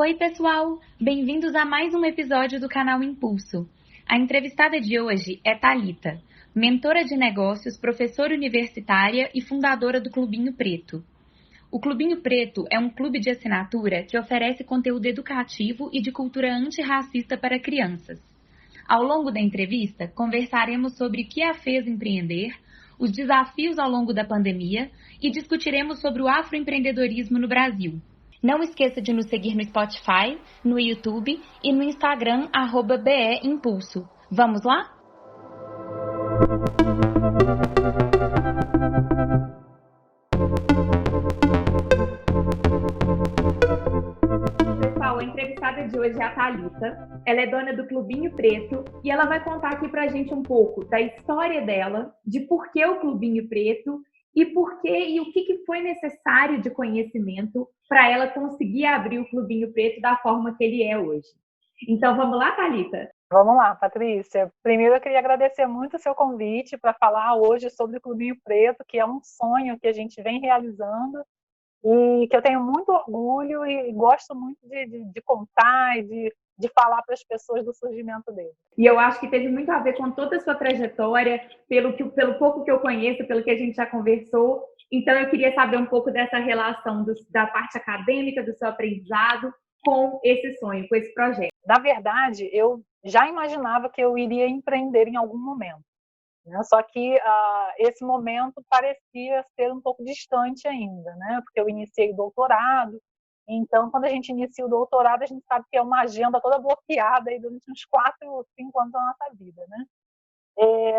Oi, pessoal! Bem-vindos a mais um episódio do canal Impulso. A entrevistada de hoje é Thalita, mentora de negócios, professora universitária e fundadora do Clubinho Preto. O Clubinho Preto é um clube de assinatura que oferece conteúdo educativo e de cultura antirracista para crianças. Ao longo da entrevista, conversaremos sobre o que a fez empreender, os desafios ao longo da pandemia e discutiremos sobre o afroempreendedorismo no Brasil. Não esqueça de nos seguir no Spotify, no YouTube e no Instagram, @BEImpulso. Vamos lá? Pessoal, a entrevistada de hoje é a Thalita. Ela é dona do Clubinho Preto e ela vai contar aqui pra gente um pouco da história dela, de por que o Clubinho Preto e por que e o que foi necessário de conhecimento para ela conseguir abrir o Clubinho Preto da forma que ele é hoje. Então, vamos lá, Thalita? Vamos lá, Patrícia. Primeiro, eu queria agradecer muito o seu convite para falar hoje sobre o Clubinho Preto, que é um sonho que a gente vem realizando e que eu tenho muito orgulho e gosto muito de contar e de falar para as pessoas do surgimento dele. E eu acho que teve muito a ver com toda a sua trajetória, pelo pouco que eu conheço, pelo que a gente já conversou. Então, eu queria saber um pouco dessa relação da parte acadêmica, do seu aprendizado, com esse sonho, com esse projeto. Na verdade, eu já imaginava que eu iria empreender em algum momento, né? Só que esse momento parecia ser um pouco distante ainda, né? Porque eu iniciei o doutorado. Então, quando a gente inicia o doutorado, a gente sabe que é uma agenda toda bloqueada aí durante uns 4 ou 5 anos da nossa vida, né?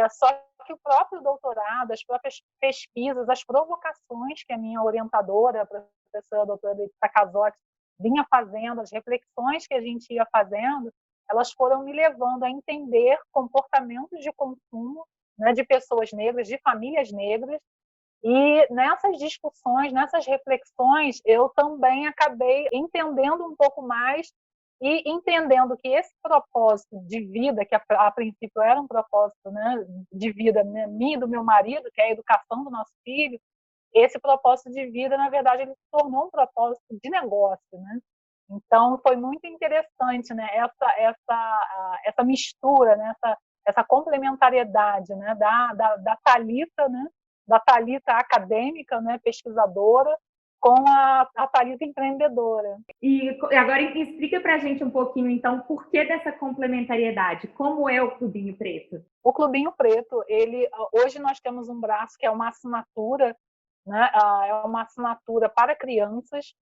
Só que o próprio doutorado, as próprias pesquisas, as provocações que a minha orientadora, a professora doutora Letícia Casotti, vinha fazendo, as reflexões que a gente ia fazendo, elas foram me levando a entender comportamentos de consumo, né, de pessoas negras, de famílias negras. E nessas discussões, nessas reflexões, eu também acabei entendendo um pouco mais e entendendo que esse propósito de vida, que a princípio era um propósito, né, de vida minha e do meu marido, que é a educação do nosso filho, esse propósito de vida, na verdade, ele se tornou um propósito de negócio, né? Então, foi muito interessante, né, essa mistura, né, essa complementariedade, né, da Thalita, né, da Thalita acadêmica, né, pesquisadora, com a Thalita empreendedora. E agora explica para a gente um pouquinho, então, por que dessa complementariedade? Como é o Clubinho Preto? O Clubinho Preto, hoje nós temos um braço que é uma assinatura, né, é uma assinatura para crianças,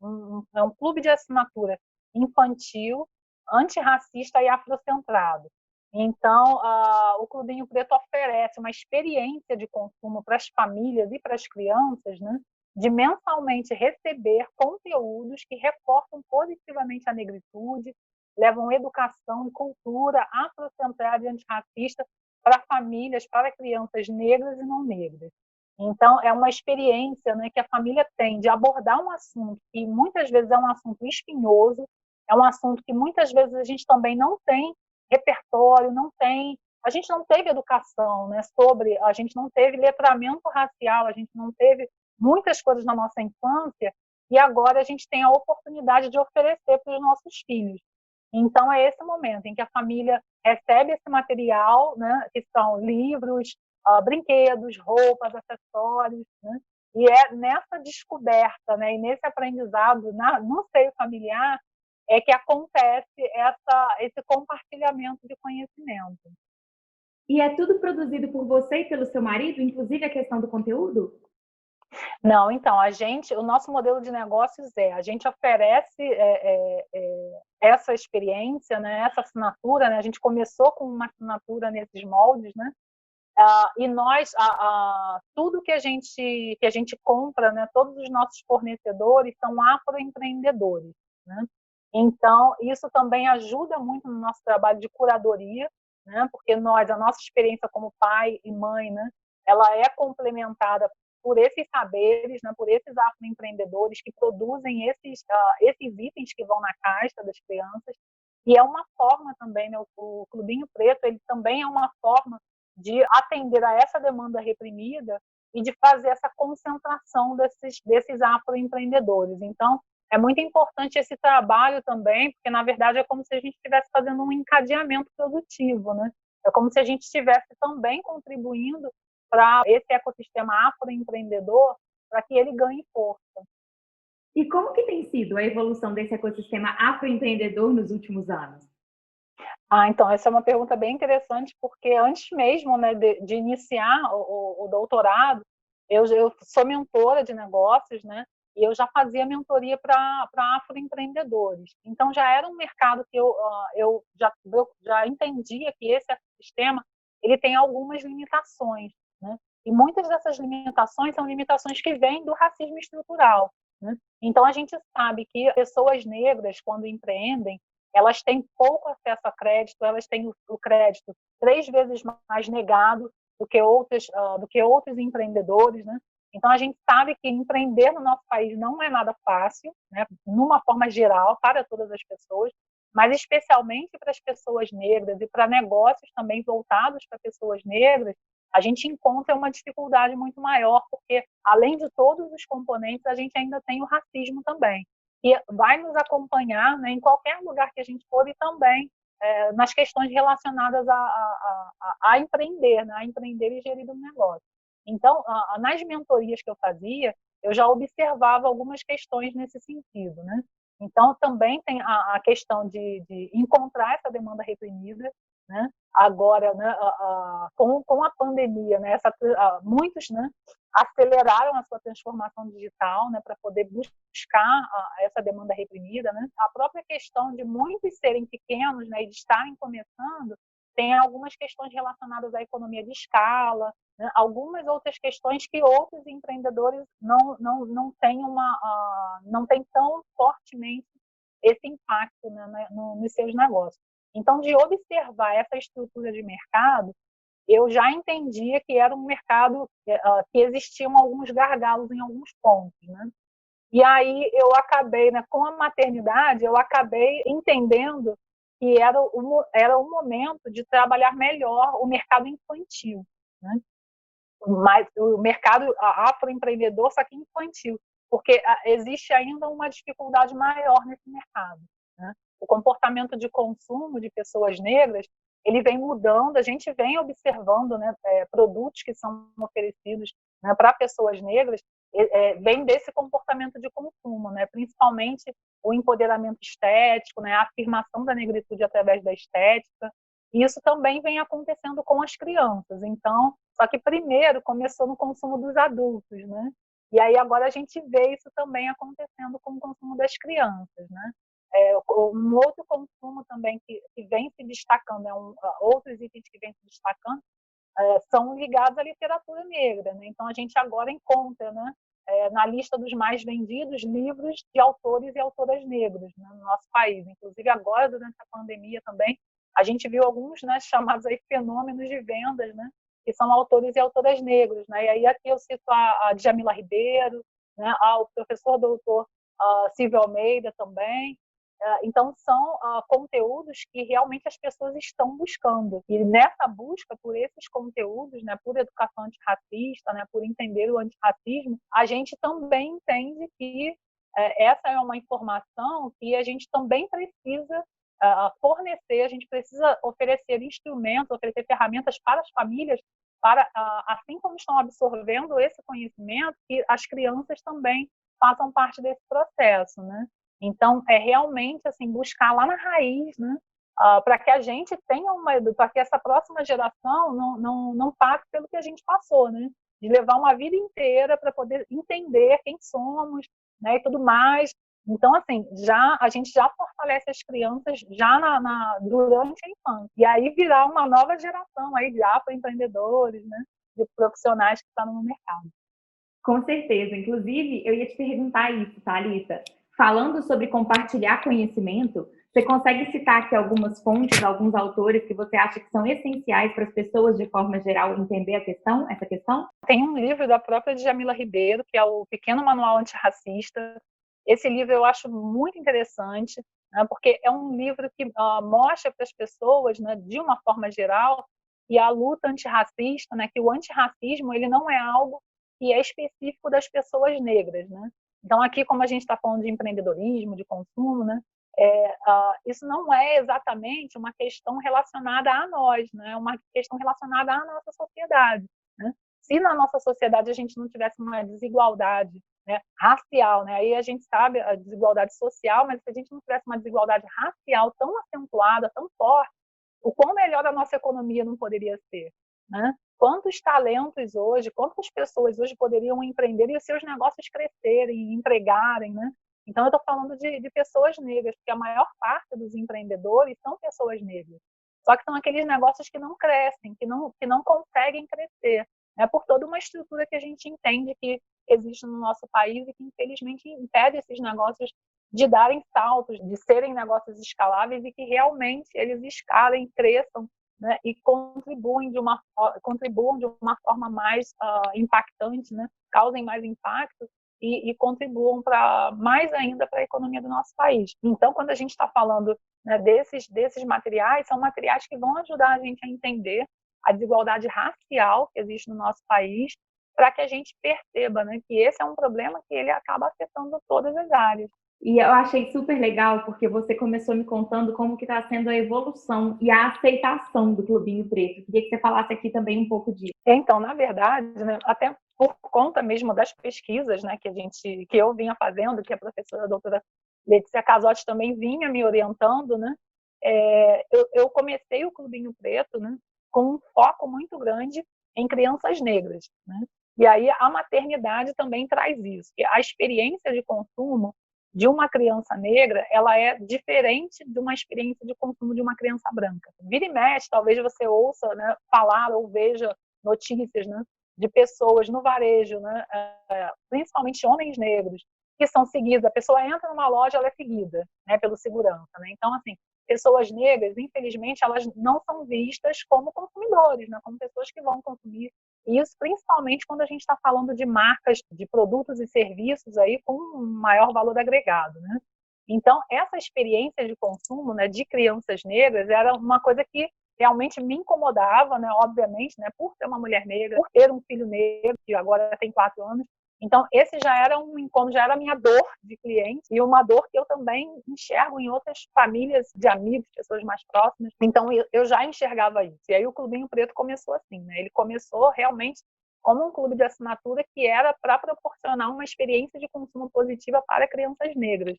é um clube de assinatura infantil, antirracista e afrocentrado. Então, o Clubinho Preto oferece uma experiência de consumo para as famílias e para as crianças, né, de mensalmente receber conteúdos que reforçam positivamente a negritude, levam educação e cultura afrocentrada e antirracista para famílias, para crianças negras e não negras. Então, é uma experiência, né, que a família tem de abordar um assunto que muitas vezes é um assunto espinhoso, é um assunto que muitas vezes a gente também não tem repertório, a gente não teve educação, né, a gente não teve letramento racial, a gente não teve muitas coisas na nossa infância, e agora a gente tem a oportunidade de oferecer para os nossos filhos. Então, é esse momento em que a família recebe esse material, né, que são livros, brinquedos, roupas, acessórios, né, e é nessa descoberta, né, e nesse aprendizado no seio familiar é que acontece esse compartilhamento de conhecimento. E é tudo produzido por você e pelo seu marido, inclusive a questão do conteúdo? Não, então, o nosso modelo de negócios a gente oferece essa experiência, né, essa assinatura, né, a gente começou com uma assinatura nesses moldes, né, e nós, tudo que a gente compra, né, todos os nossos fornecedores são afroempreendedores, né? Então, isso também ajuda muito no nosso trabalho de curadoria, né, porque a nossa experiência como pai e mãe, né, ela é complementada por esses saberes, né, por esses afroempreendedores que produzem esses itens que vão na caixa das crianças, e é uma forma também, né, o Clubinho Preto, ele também é uma forma de atender a essa demanda reprimida e de fazer essa concentração desses afroempreendedores. Então, é muito importante esse trabalho também, porque, na verdade, é como se a gente estivesse fazendo um encadeamento produtivo, né? É como se a gente estivesse também contribuindo para esse ecossistema afroempreendedor, para que ele ganhe força. E como que tem sido a evolução desse ecossistema afroempreendedor nos últimos anos? Então, essa é uma pergunta bem interessante, porque antes mesmo, né, de iniciar o doutorado, eu sou mentora de negócios, né, e eu já fazia mentoria para afroempreendedores. Então, já era um mercado que eu já entendia que esse ecossistema ele tem algumas limitações, né, e muitas dessas limitações são limitações que vêm do racismo estrutural, né? Então, a gente sabe que pessoas negras, quando empreendem, elas têm pouco acesso a crédito, elas têm o crédito 3 vezes mais negado do que outros empreendedores, né? Então, a gente sabe que empreender no nosso país não é nada fácil, né? Numa forma geral, para todas as pessoas, mas especialmente para as pessoas negras e para negócios também voltados para pessoas negras, a gente encontra uma dificuldade muito maior, porque, além de todos os componentes, a gente ainda tem o racismo também, que vai nos acompanhar, né, em qualquer lugar que a gente for e também nas questões relacionadas a empreender, né, a empreender e gerir um negócio. Então, nas mentorias que eu fazia, eu já observava algumas questões nesse sentido, né? Então, também tem a questão de encontrar essa demanda reprimida, né? Agora, né, com a pandemia, né, muitos, né, aceleraram a sua transformação digital, né, para poder buscar essa demanda reprimida, né? A própria questão de muitos serem pequenos, né, e de estarem começando, tem algumas questões relacionadas à economia de escala, né? Algumas outras questões que outros empreendedores não têm não têm tão fortemente esse impacto, né, nos seus negócios. Então, de observar essa estrutura de mercado, eu já entendia que era um mercado que existiam alguns gargalos em alguns pontos, né? E aí eu acabei, né, com a maternidade, eu acabei entendendo que era o momento de trabalhar melhor o mercado infantil, né? Mas o mercado afroempreendedor, só que infantil, porque existe ainda uma dificuldade maior nesse mercado, né? O comportamento de consumo de pessoas negras ele vem mudando, a gente vem observando, né, produtos que são oferecidos, né, para pessoas negras, vem desse comportamento de consumo, né, principalmente o empoderamento estético, né, a afirmação da negritude através da estética. E isso também vem acontecendo com as crianças. Então, só que primeiro começou no consumo dos adultos, né? E aí agora a gente vê isso também acontecendo com o consumo das crianças, né? Um outro consumo também que vem se destacando, outros itens que vêm se destacando, são ligados à literatura negra, né? Então a gente agora encontra, né, na lista dos mais vendidos livros de autores e autoras negros, né, no nosso país. Inclusive agora, durante a pandemia também, a gente viu alguns, né, chamados aí fenômenos de vendas, né, que são autores e autoras negros, né? E aí aqui eu cito a Djamila Ribeiro, né, o professor doutor Silvio Almeida também. Então, são conteúdos que realmente as pessoas estão buscando. E nessa busca por esses conteúdos, né, por educação antirracista, né, por entender o antirracismo, a gente também entende que essa é uma informação que a gente também precisa fornecer, a gente precisa oferecer instrumentos, oferecer ferramentas para as famílias, para, assim como estão absorvendo esse conhecimento, que as crianças também façam parte desse processo, né? Então, é realmente assim, buscar lá na raiz, né? Para que a gente tenha para que essa próxima geração não passe pelo que a gente passou, né? De levar uma vida inteira para poder entender quem somos, né? E tudo mais. Então, assim, a gente já fortalece as crianças já durante a infância. E aí virar uma nova geração aí de afroempreendedores, né? De profissionais que estão no mercado. Com certeza. Inclusive, eu ia te perguntar isso, Thalita. Falando sobre compartilhar conhecimento, você consegue citar aqui algumas fontes, alguns autores que você acha que são essenciais para as pessoas, de forma geral, entender essa questão? Tem um livro da própria Djamila Ribeiro, que é o Pequeno Manual Antirracista. Esse livro eu acho muito interessante, né, porque é um livro que mostra para as pessoas, né, de uma forma geral, que a luta antirracista, né, que o antirracismo ele não é algo que é específico das pessoas negras, né? Então, aqui, como a gente está falando de empreendedorismo, de consumo, né, isso não é exatamente uma questão relacionada a nós, né, é uma questão relacionada à nossa sociedade. Né? Se na nossa sociedade a gente não tivesse uma desigualdade, né, racial, né, aí a gente sabe a desigualdade social, mas se a gente não tivesse uma desigualdade racial tão acentuada, tão forte, o quão melhor a nossa economia não poderia ser, né? Quantos talentos hoje, quantas pessoas hoje poderiam empreender e os seus negócios crescerem, empregarem, né? Então, eu estou falando de pessoas negras, porque a maior parte dos empreendedores são pessoas negras. Só que são aqueles negócios que não crescem, que não conseguem crescer, né? Por toda uma estrutura que a gente entende que existe no nosso país e que, infelizmente, impede esses negócios de darem saltos, de serem negócios escaláveis e que realmente eles escalem, cresçam, né, e contribuam de uma forma mais impactante, né, causem mais impacto e contribuam mais ainda para a economia do nosso país. Então, quando a gente está falando, né, desses materiais, são materiais que vão ajudar a gente a entender a desigualdade racial que existe no nosso país, para que a gente perceba, né, que esse é um problema que ele acaba afetando todas as áreas. E eu achei super legal porque você começou me contando como que está sendo a evolução e a aceitação do Clubinho Preto. Queria que você falasse aqui também um pouco disso. Então, na verdade, né, até por conta mesmo das pesquisas, né, que eu vinha fazendo, que a professora a doutora Letícia Casotti também vinha me orientando, né, eu comecei o Clubinho Preto, né, com um foco muito grande em crianças negras, né? E aí a maternidade também traz isso, que a experiência de consumo de uma criança negra, ela é diferente de uma experiência de consumo de uma criança branca. Vira e mexe, talvez você ouça, né, falar ou veja notícias, né, de pessoas no varejo, né, principalmente homens negros, que são seguidos. A pessoa entra numa loja, ela é seguida, né, pelo segurança. Né? Então, assim, pessoas negras, infelizmente, elas não são vistas como consumidores, né, como pessoas que vão consumir. E isso principalmente quando a gente está falando de marcas de produtos e serviços aí com um maior valor agregado. Né? Então, essa experiência de consumo, né, de crianças negras era uma coisa que realmente me incomodava, né, obviamente, né, por ser uma mulher negra, por ter um filho negro, que agora tem 4 anos. Então, esse já era um incômodo, já era a minha dor de cliente e uma dor que eu também enxergo em outras famílias de amigos, pessoas mais próximas. Então, eu já enxergava isso. E aí o Clubinho Preto começou assim, né? Ele começou realmente como um clube de assinatura que era para proporcionar uma experiência de consumo positiva para crianças negras.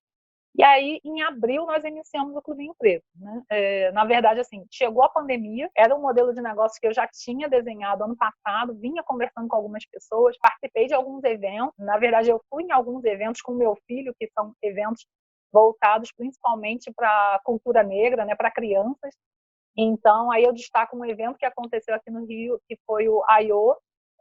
E aí, em abril, nós iniciamos o Clubinho Preto. Né? Na verdade, assim, chegou a pandemia, era um modelo de negócio que eu já tinha desenhado ano passado, vinha conversando com algumas pessoas, participei de alguns eventos. Na verdade, eu fui em alguns eventos com meu filho, que são eventos voltados principalmente para a cultura negra, né, para crianças. Então, aí eu destaco um evento que aconteceu aqui no Rio, que foi o AIO,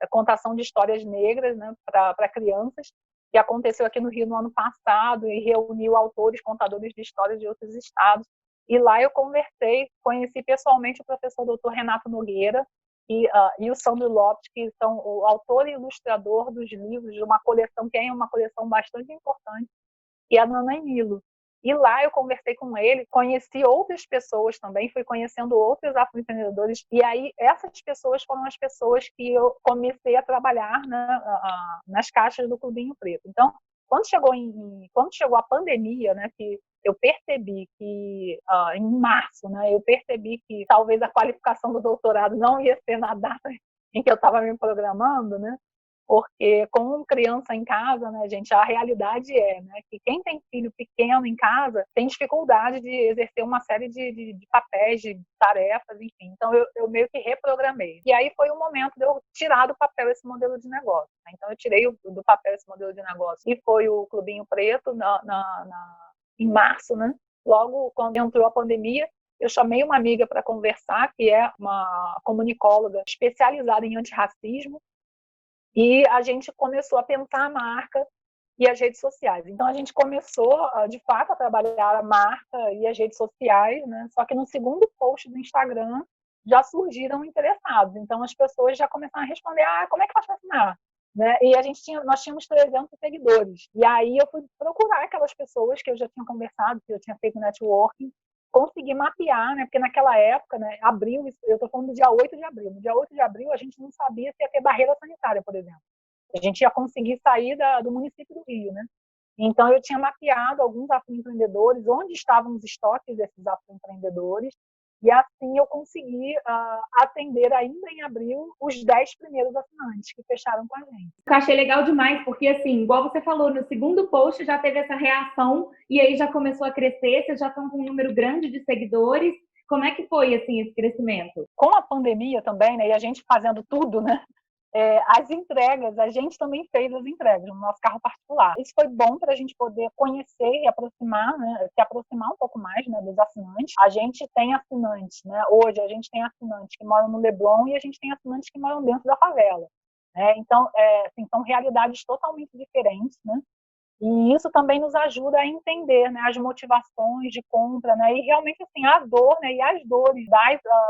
Contação de Histórias Negras, né, para crianças, que aconteceu aqui no Rio no ano passado e reuniu autores, contadores de histórias de outros estados. E lá eu conversei, conheci pessoalmente o professor doutor Renato Nogueira e o Sandro Lopes, que são o autor e ilustrador dos livros de uma coleção que é uma coleção bastante importante, que é a Nanã Nilo. E lá eu conversei com ele, conheci outras pessoas também, fui conhecendo outros afroempreendedores, e aí essas pessoas foram as pessoas que eu comecei a trabalhar nas caixas do Clubinho Preto. Então, quando chegou a pandemia, né, que eu percebi que, em março, né, eu percebi que talvez a qualificação do doutorado não ia ser na data em que eu estava me programando, né, porque com criança em casa, né, gente, a realidade né, que quem tem filho pequeno em casa tem dificuldade de exercer uma série de papéis, de tarefas, enfim. Então, eu meio que reprogramei. E aí foi o momento de eu tirar do papel esse modelo de negócio. Né? Então, eu tirei do papel esse modelo de negócio e foi o Clubinho Preto em março, né? Logo quando entrou a pandemia, eu chamei uma amiga para conversar, que é uma comunicóloga especializada em antirracismo, e a gente começou a pensar a marca e as redes sociais. Então, a gente começou, de fato, a trabalhar a marca e as redes sociais, né? Só que no segundo post do Instagram já surgiram interessados. Então, as pessoas já começaram a responder, como é que faz para assinar? Né? E nós tínhamos 300 seguidores. E aí eu fui procurar aquelas pessoas que eu já tinha conversado, que eu tinha feito networking, conseguir mapear, né? Porque naquela época, né, abril, eu estou falando do dia 8 de abril. No dia 8 de abril, a gente não sabia se ia ter barreira sanitária, por exemplo. A gente ia conseguir sair do município do Rio, né? Então, eu tinha mapeado alguns afroempreendedores, onde estavam os estoques desses afroempreendedores, e assim eu consegui atender ainda em abril os 10 primeiros assinantes que fecharam com a gente. Eu achei legal demais, porque assim, igual você falou, no segundo post já teve essa reação e aí já começou a crescer, vocês já estão com um número grande de seguidores. Como é que foi assim esse crescimento? Com a pandemia também, né, e a gente fazendo tudo, né? As entregas, a gente também fez as entregas no nosso carro particular. Isso foi bom para a gente poder conhecer e aproximar, né, se aproximar um pouco mais, né, dos assinantes. A gente tem assinantes, né, hoje a gente tem assinantes que moram no Leblon e a gente tem assinantes que moram dentro da favela. Né? Então, assim, são realidades totalmente diferentes, né? E isso também nos ajuda a entender, né, as motivações de compra, né, e realmente assim, a dor, né, e as dores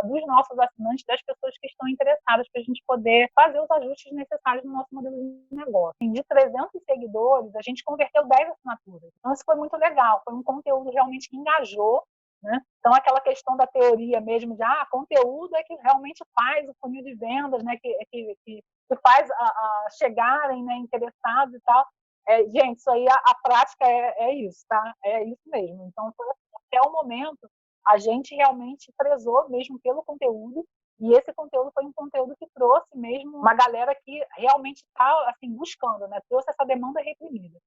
dos nossos assinantes, das pessoas que estão interessadas, para a gente poder fazer os ajustes necessários no nosso modelo de negócio. Assim, de 300 seguidores, a gente converteu 10 assinaturas. Então isso foi muito legal, foi um conteúdo realmente que engajou. Né? Então, aquela questão da teoria mesmo de conteúdo é que realmente faz o funil de vendas, né? que faz chegarem, né, interessados e tal. Gente, isso aí, a prática é isso, tá? É isso mesmo. Então, até o momento, a gente realmente prezou mesmo pelo conteúdo, e esse conteúdo foi um conteúdo que trouxe mesmo uma galera que realmente está assim, buscando, né? Trouxe essa demanda reprimida.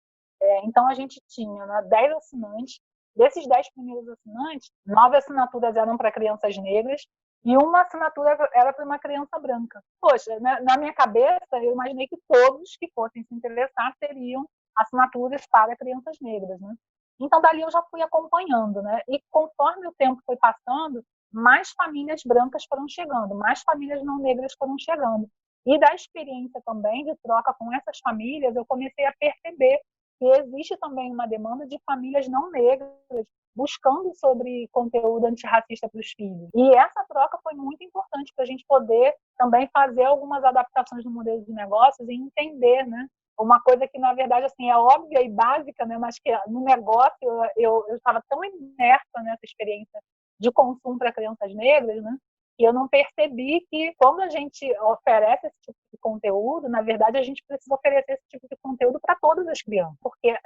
Então, a gente tinha, né, 10 assinantes. Desses 10 primeiros assinantes, 9 assinaturas eram para crianças negras, e uma assinatura era para uma criança branca. Poxa, na minha cabeça, eu imaginei que todos que fossem se interessar teriam assinaturas para crianças negras, né? Então, dali eu já fui acompanhando, né? E conforme o tempo foi passando, mais famílias brancas foram chegando, mais famílias não negras foram chegando. E da experiência também de troca com essas famílias, eu comecei a perceber que existe também uma demanda de famílias não negras buscando sobre conteúdo antirracista para os filhos. E essa troca foi muito importante para a gente poder também fazer algumas adaptações no modelo de negócios e entender, né? Uma coisa que, na verdade, assim, é óbvia e básica, né? Mas que no negócio eu estava tão imersa nessa experiência de consumo para crianças negras, né? E eu não percebi que, quando a gente oferece esse tipo de conteúdo, na verdade, a gente precisa oferecer esse tipo de conteúdo para todas as crianças. Porque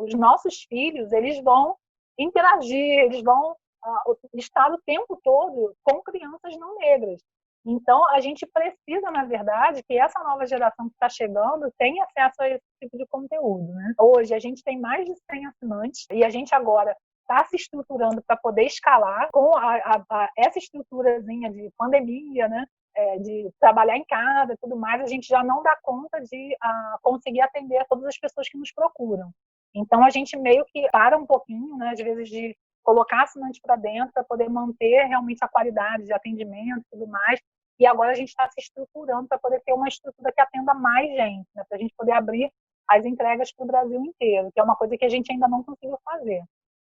os nossos filhos, eles vão interagir, eles vão estar o tempo todo com crianças não negras. Então, a gente precisa, na verdade, que essa nova geração que está chegando tenha acesso a esse tipo de conteúdo. Né? Hoje, a gente tem mais de 100 assinantes e a gente agora está se estruturando para poder escalar com essa estruturazinha de pandemia, né? De trabalhar em casa e tudo mais, a gente já não dá conta de conseguir atender todas as pessoas que nos procuram. Então, a gente meio que para um pouquinho, né, às vezes, de colocar assinante para dentro para poder manter realmente a qualidade de atendimento e tudo mais. E agora a gente está se estruturando para poder ter uma estrutura que atenda mais gente, né, para a gente poder abrir as entregas para o Brasil inteiro, que é uma coisa que a gente ainda não conseguiu fazer.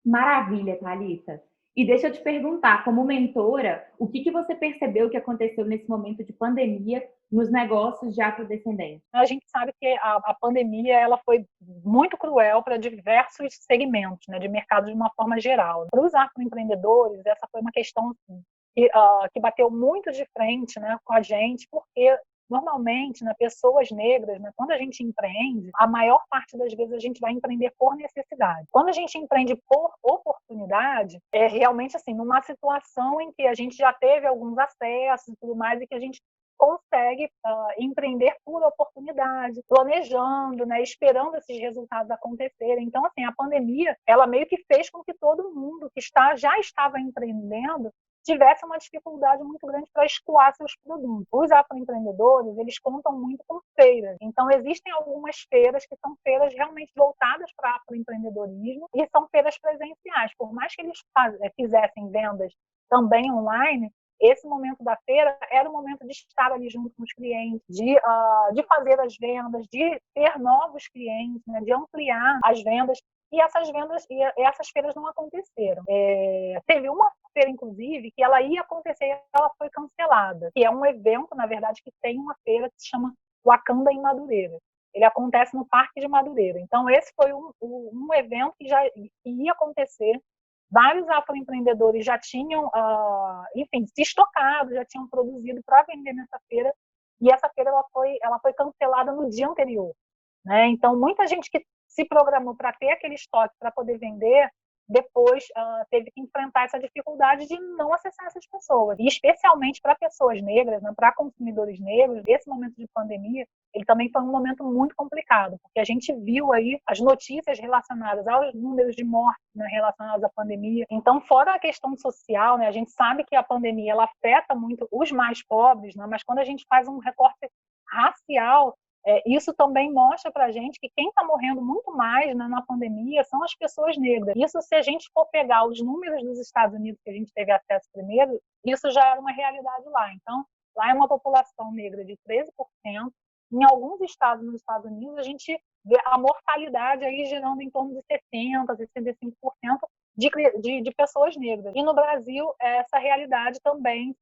Maravilha, Thalita. E deixa eu te perguntar, como mentora, o que você percebeu que aconteceu nesse momento de pandemia nos negócios de afrodescendentes? A gente sabe que a pandemia ela foi muito cruel para diversos segmentos, né, de mercado de uma forma geral. Para os afroempreendedores, essa foi uma questão que bateu muito de frente, né, com a gente, porque normalmente, né, pessoas negras, né, quando a gente empreende, a maior parte das vezes a gente vai empreender por necessidade. Quando a gente empreende por oportunidade, é realmente assim, numa situação em que a gente já teve alguns acessos e tudo mais, e que a gente consegue empreender por oportunidade, planejando, né, esperando esses resultados acontecerem. Então, assim, a pandemia, ela meio que fez com que todo mundo que já estava empreendendo tivesse uma dificuldade muito grande para escoar seus produtos. Os afroempreendedores, eles contam muito com feiras. Então, existem algumas feiras que são feiras realmente voltadas para afroempreendedorismo e são feiras presenciais. Por mais que eles fizessem vendas também online, esse momento da feira era o momento de estar ali junto com os clientes, de fazer as vendas, de ter novos clientes, né, de ampliar as vendas. E essas feiras não aconteceram. Teve uma feira, inclusive, que ela ia acontecer e ela foi cancelada. Que é um evento, na verdade, que tem uma feira que se chama Wakanda em Madureira. Ele acontece no Parque de Madureira. Então, esse foi um evento que ia acontecer. Vários afroempreendedores já tinham, enfim, se estocado, já tinham produzido para vender nessa feira, e essa feira ela foi cancelada no dia anterior. Né? Então, muita gente que se programou para ter aquele estoque para poder vender, depois teve que enfrentar essa dificuldade de não acessar essas pessoas. E especialmente para pessoas negras, né, para consumidores negros, esse momento de pandemia, ele também foi um momento muito complicado, porque a gente viu aí as notícias relacionadas aos números de mortes, né, relacionados à pandemia. Então, fora a questão social, né, a gente sabe que a pandemia ela afeta muito os mais pobres, né, mas quando a gente faz um recorte racial, isso também mostra para a gente que quem está morrendo muito mais, né, na pandemia são as pessoas negras. Isso, se a gente for pegar os números dos Estados Unidos que a gente teve acesso primeiro, isso já era uma realidade lá. Então, lá é uma população negra de 13%. Em alguns estados nos Estados Unidos, a gente vê a mortalidade aí girando em torno de 60%, 65% de pessoas negras. E no Brasil, essa realidade também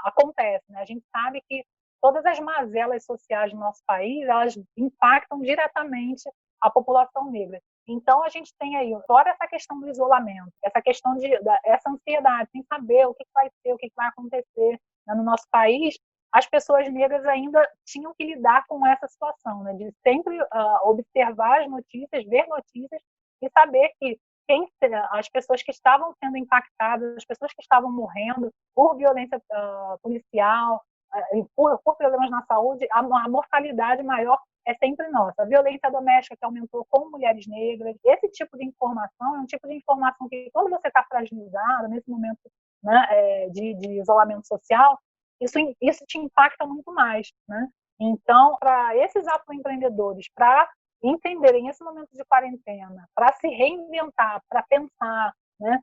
acontece, né? A gente sabe que todas as mazelas sociais do nosso país, elas impactam diretamente a população negra. Então, a gente tem aí, fora essa questão do isolamento, essa questão essa ansiedade, sem saber o que vai ser, o que vai acontecer, né, no nosso país, as pessoas negras ainda tinham que lidar com essa situação, né, de sempre observar as notícias, ver notícias e saber que as pessoas que estavam sendo impactadas, as pessoas que estavam morrendo por violência policial, por problemas na saúde, a mortalidade maior é sempre nossa. A violência doméstica que aumentou com mulheres negras, esse tipo de informação é um tipo de informação que, quando você está fragilizado, nesse momento, né, de isolamento social, isso te impacta muito mais, né? Então, para esses afroempreendedores, para entenderem esse momento de quarentena, para se reinventar, para pensar, né,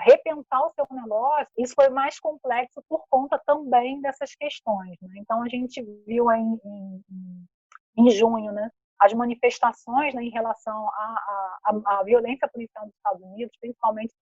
repensar o seu negócio, isso foi mais complexo por conta também dessas questões, né? Então, a gente viu aí em junho, né, as manifestações, né, em relação à violência policial nos Estados Unidos, principalmente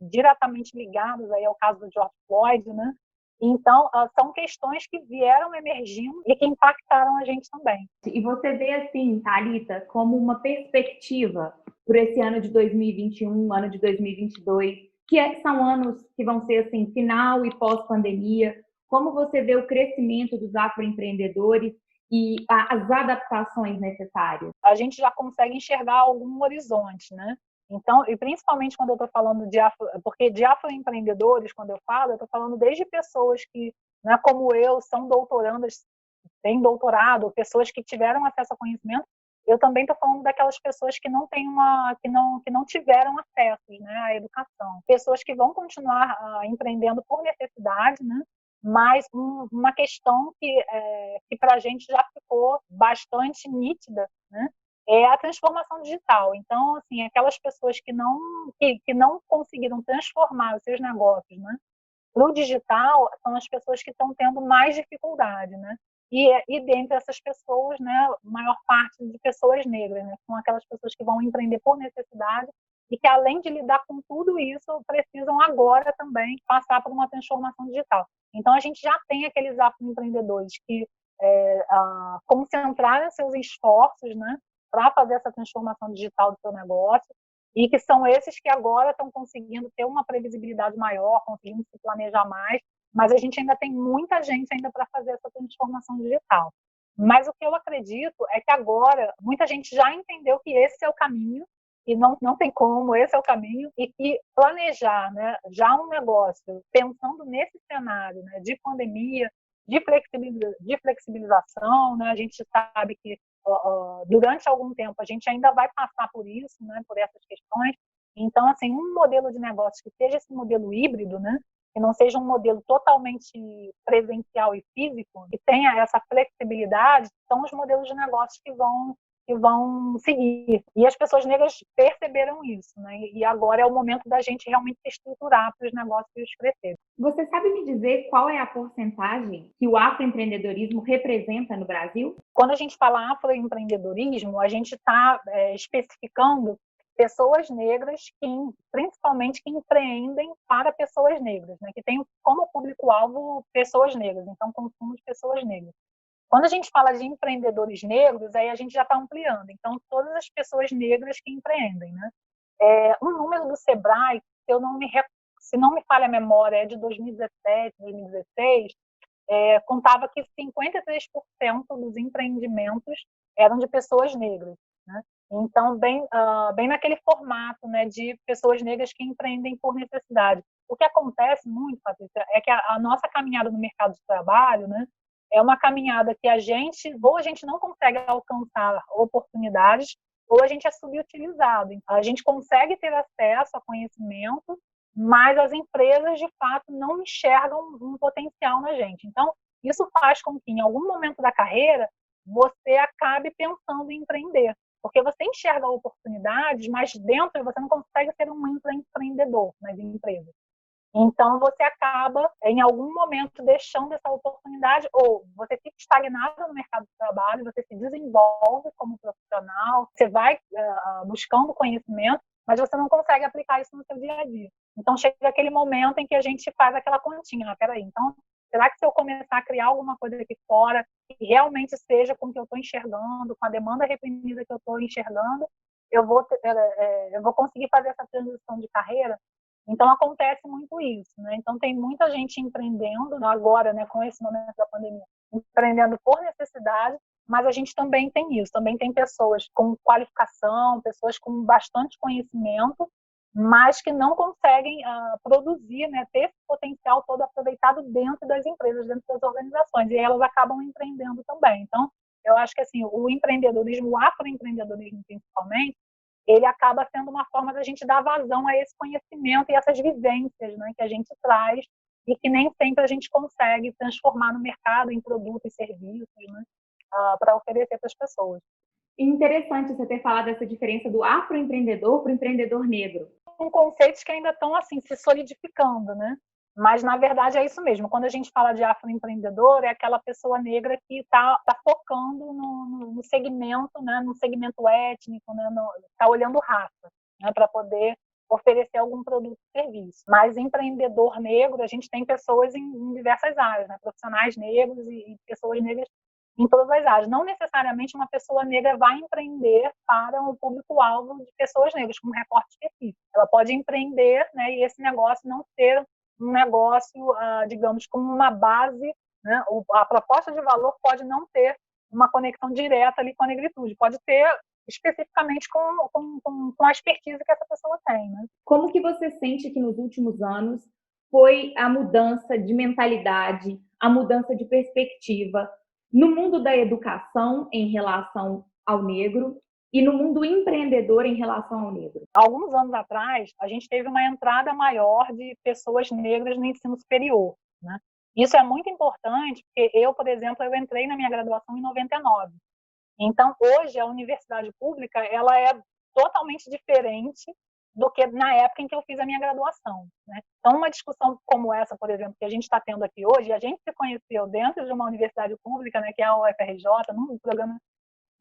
diretamente ligados aí ao caso do George Floyd, né? Então, são questões que vieram emergindo e que impactaram a gente também. E você vê, assim, Thalita, como uma perspectiva por esse ano de 2021, ano de 2022, que são anos que vão ser, assim, final e pós-pandemia, como você vê o crescimento dos afroempreendedores e as adaptações necessárias? A gente já consegue enxergar algum horizonte, né? Então, e principalmente quando eu estou falando porque de afroempreendedores, quando eu estou falando desde pessoas que, né, como eu, são doutorandas, têm doutorado, pessoas que tiveram acesso a conhecimento. Eu também estou falando daquelas pessoas que não têm que não tiveram acesso, né, à educação. Pessoas que vão continuar empreendendo por necessidade, né? Mas uma questão que para a gente já ficou bastante nítida, né, é a transformação digital. Então, assim, aquelas pessoas que não conseguiram transformar os seus negócios, né, para o digital, são as pessoas que estão tendo mais dificuldade, né? E dentre essas pessoas, né, maior parte de pessoas negras, né, são aquelas pessoas que vão empreender por necessidade e que, além de lidar com tudo isso, precisam agora também passar por uma transformação digital. Então, a gente já tem aqueles afroempreendedores que concentraram seus esforços, né, para fazer essa transformação digital do seu negócio, e que são esses que agora estão conseguindo ter uma previsibilidade maior, conseguindo se planejar mais, mas a gente ainda tem muita gente ainda para fazer essa transformação digital. Mas o que eu acredito é que agora muita gente já entendeu que esse é o caminho, e não tem como, esse é o caminho, e que planejar, né, já um negócio pensando nesse cenário, né, de pandemia, de flexibilização, né, a gente sabe que durante algum tempo a gente ainda vai passar por isso, né, por essas questões. Então, assim, um modelo de negócio que seja esse modelo híbrido, né, que não seja um modelo totalmente presencial e físico, que tenha essa flexibilidade, são os modelos de negócios que vão seguir. E as pessoas negras perceberam isso, né? E agora é o momento da gente realmente se estruturar para os negócios crescerem. Você sabe me dizer qual é a porcentagem que o afroempreendedorismo representa no Brasil? Quando a gente fala afroempreendedorismo, a gente está especificando pessoas negras, principalmente que empreendem para pessoas negras, né? Que tem como público-alvo pessoas negras, então consumo de pessoas negras. Quando a gente fala de empreendedores negros, aí a gente já está ampliando. Então, todas as pessoas negras que empreendem, né? Um número do Sebrae, se não me falha a memória, é de 2017, 2016, contava que 53% dos empreendimentos eram de pessoas negras, né? Então, bem naquele formato, né, de pessoas negras que empreendem por necessidade. O que acontece muito, Patrícia, é que a nossa caminhada no mercado de trabalho, né, é uma caminhada que ou a gente não consegue alcançar oportunidades, ou a gente é subutilizado. A gente consegue ter acesso a conhecimento, mas as empresas, de fato, não enxergam um potencial na gente. Então, isso faz com que, em algum momento da carreira, você acabe pensando em empreender. Porque você enxerga oportunidades, mas dentro você não consegue ser um empreendedor nas empresas. Então, você acaba, em algum momento, deixando essa oportunidade, ou você fica estagnado no mercado de trabalho, você se desenvolve como profissional, você vai buscando conhecimento, mas você não consegue aplicar isso no seu dia a dia. Então, chega aquele momento em que a gente faz aquela continha. Peraí, então, será que se eu começar a criar alguma coisa aqui fora, que realmente seja com o que eu estou enxergando, com a demanda reprimida que eu estou enxergando, eu vou conseguir fazer essa transição de carreira? Então, acontece muito isso, né? Então, tem muita gente empreendendo agora, né, com esse momento da pandemia, empreendendo por necessidade, mas a gente também tem isso, também tem pessoas com qualificação, pessoas com bastante conhecimento, mas que não conseguem produzir, né, ter esse potencial todo aproveitado dentro das empresas, dentro das organizações, e elas acabam empreendendo também. Então, eu acho que assim, o empreendedorismo, o afroempreendedorismo principalmente, ele acaba sendo uma forma da gente dar vazão a esse conhecimento e essas vivências, né, que a gente traz e que nem sempre a gente consegue transformar no mercado em produtos e serviços, né, para oferecer para as pessoas. Interessante você ter falado dessa diferença do afroempreendedor para o empreendedor negro. São conceitos que ainda estão assim se solidificando, né? Mas, na verdade, é isso mesmo. Quando a gente fala de afroempreendedor, é aquela pessoa negra que está focando no segmento, né, no segmento étnico, né, está olhando raça, né, para poder oferecer algum produto ou serviço. Mas empreendedor negro, a gente tem pessoas em diversas áreas, né, profissionais negros e pessoas negras em todas as áreas. Não necessariamente uma pessoa negra vai empreender para o público-alvo de pessoas negras, com um recorte específico. Ela pode empreender, né, e esse negócio não ser um negócio, digamos, com uma base, né? A proposta de valor pode não ter uma conexão direta ali com a negritude, pode ter especificamente com a expertise que essa pessoa tem, né? Como que você sente que nos últimos anos foi a mudança de mentalidade, a mudança de perspectiva no mundo da educação em relação ao negro e no mundo empreendedor em relação ao negro? Alguns anos atrás, a gente teve uma entrada maior de pessoas negras no ensino superior, né? Isso é muito importante, porque eu, por exemplo, eu entrei na minha graduação em 99. Então, hoje, a universidade pública ela é totalmente diferente do que na época em que eu fiz a minha graduação, né? Então, uma discussão como essa, por exemplo, que a gente está tendo aqui hoje, a gente se conheceu dentro de uma universidade pública, né, que é a UFRJ, num programa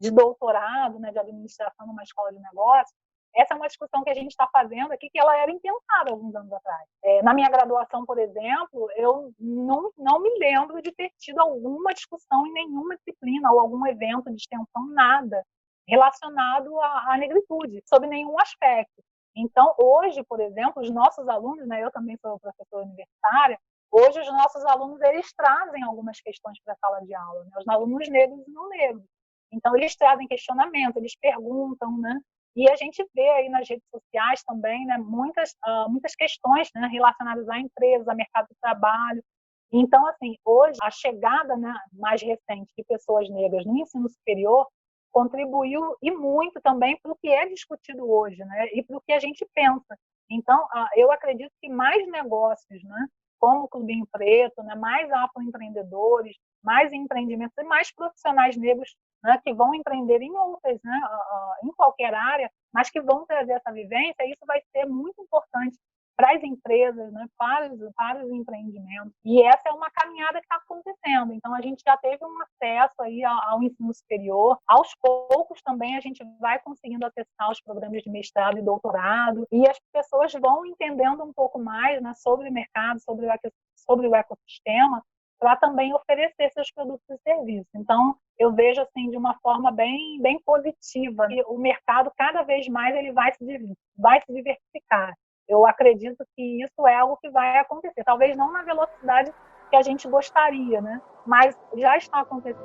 de doutorado, né, de administração numa escola de negócios. Essa é uma discussão que a gente está fazendo aqui, que ela era impensada alguns anos atrás. Na minha graduação, por exemplo, eu não me lembro de ter tido alguma discussão em nenhuma disciplina ou algum evento de extensão, nada relacionado à negritude, sob nenhum aspecto. Então, hoje, por exemplo, os nossos alunos, né, eu também sou professora universitária, hoje os nossos alunos eles trazem algumas questões para a sala de aula, né, os alunos negros e não negros. Então, eles trazem questionamento, eles perguntam, né? E a gente vê aí nas redes sociais também, né, muitas questões, né, relacionadas à empresa, ao mercado de trabalho. Então, assim, hoje, a chegada, né, mais recente de pessoas negras no ensino superior contribuiu e muito também para o que é discutido hoje, né, e para o que a gente pensa. Então, eu acredito que mais negócios, né, como o Clubinho Preto, né, mais afroempreendedores, mais empreendimentos e mais profissionais negros, né, que vão empreender em outras, né, em qualquer área, mas que vão trazer essa vivência, isso vai ser muito importante para as empresas, né, para os empreendimentos. E essa é uma caminhada que está acontecendo. Então, a gente já teve um acesso aí ao ensino superior. Aos poucos também a gente vai conseguindo acessar os programas de mestrado e doutorado, e as pessoas vão entendendo um pouco mais, né, sobre o mercado, sobre o ecossistema, para também oferecer seus produtos e serviços. Então, eu vejo assim de uma forma bem positiva, que o mercado cada vez mais ele vai se diversificar. Eu acredito que isso é algo que vai acontecer, talvez não na velocidade que a gente gostaria, né? Mas já está acontecendo.